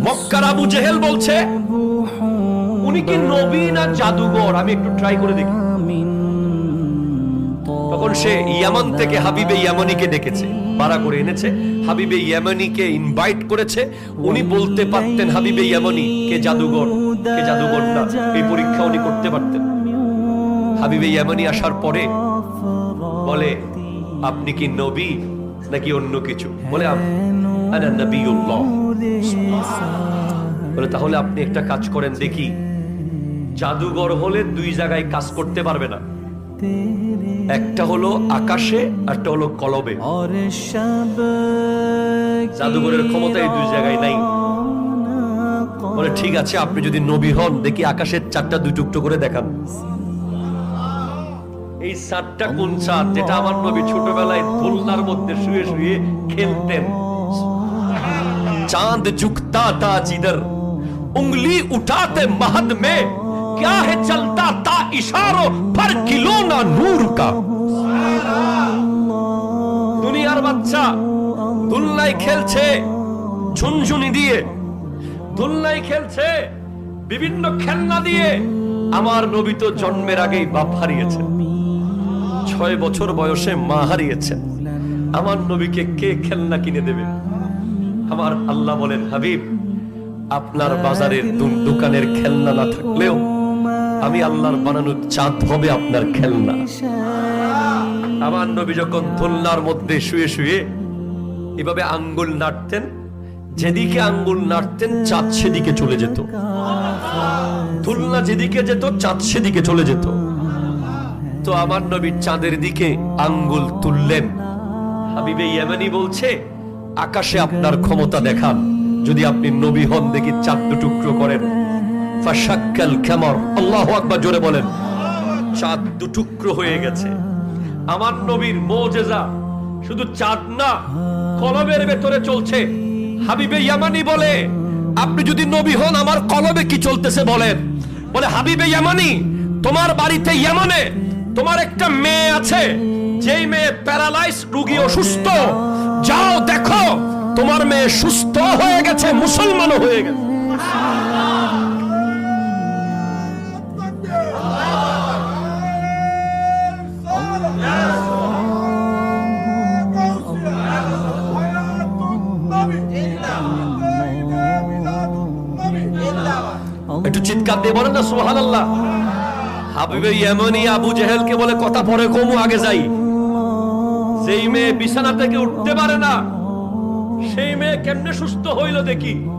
মক্কার আবু জেহেল বলছে উনি কি নবী না জাদুঘর, আমি একটু ট্রাই করে দেখি। তখন সে ইয়ামান থেকে হাবিবে ইয়ামানিকে ডেকেছে, ভাড়া করে এনেছে, হাবিবে ইয়ামানিকে ইনভাইট করেছে। উনি বলতে পারতেন হাবিবে ইয়ামানি কে জাদুঘর কে জাদুঘর না, এই পরীক্ষা উনি করতে পারতেন। হাবিবে ইয়ামানি আসার পরে বলে আপনি কি নবী নাকি অন্য কিছু? বলে আনা নবিয়ুল্লাহ। বলে তাহলে আপনি একটা কাজ করেন দেখি, জাদুঘর হলে দুই জায়গায় কাজ করতে পারবে না, একটা হলো আকাশে একটা হলো কলবে। জাদুঘরের ক্ষমতা এই দুই জায়গায় নাই। বলে ঠিক আছে, আপনি যদি নবী হন দেখি আকাশের চাঁদটা দুই টুকরো করে দেখান। এই চাঁদটা কোন চাঁদ? যেটা আমার নবী ছোটবেলায় দোলনার মধ্যে শুয়ে শুয়ে খেলতেন। चांद झुकता था जिधर उंगली उठाते महद में क्या है चलता था इशारों पर खिलौना नूर का। দুনিয়ার বাচ্চা দুলনায় খেলছে, ঝুনঝুনি দিয়ে দুলনায় খেলছে, বিভিন্ন খেলনা দিয়ে। আমার নবী তো জন্মের আগেই বাপ হারিয়েছেন, 6 বছর বয়সে মা হারিয়েছেন। আমার নবীকে কে খেলনা কিনে দেবে? আমার আল্লাহ বলেন হাবিব, আপনার বাজারের দোকানের খেলনা না থাকলেও আমি আল্লাহর বানানো চাঁদ হবে আপনার খেলনা। আমার নবী যখন দোলনার মধ্যে শুয়ে শুয়ে এভাবে আঙ্গুল নাড়তেন, যেদিকে আঙ্গুল নাড়তেন চাঁদ সেদিকে চলে যেত, দোলনা যেদিকে যেত চাঁদ সেদিকে চলে যেত। তো আমার নবী চাঁদের দিকে আঙ্গুল তুললেন। হাবিবে ইয়ামানি বলছে আকাশে আপনার ক্ষমতা দেখান, যদি আপনি নবী হন দেখি চাঁদ দুটুকরো করেন। ফাশাক্কাল কামার, আল্লাহু আকবার জোরে বলেন। চাঁদ দুটুকরো হয়ে গেছে। আমার নবীর মুজিজা শুধু চাঁদ না, কলবের ভেতরে চলছে। হাবিবে ইয়ামানি বলে আপনি যদি নবী হন আমার কলবে কি চলতেছে বলেন। বলে হাবিবে ইয়ামানি, তোমার বাড়িতে ইয়ামানে তোমার একটা মেয়ে আছে, যেই মেয়ে প্যারালাইজ রোগী, অসুস্থ। যাও দেখো তোমার মেয়ে সুস্থ হয়ে গেছে, মুসলমানও হয়ে গেছে। একটু চিৎকার দিয়ে বলেন না সুবহানাল্লাহ। হাবিবে ইয়ামানি আবু জেহেলকে বলে কথা পরে কমু, আগে যাই। যেই মেয়ে বিছানা থেকে উঠতে পারে না সেই মেয়ে কেমনে সুস্থ হইল দেখি।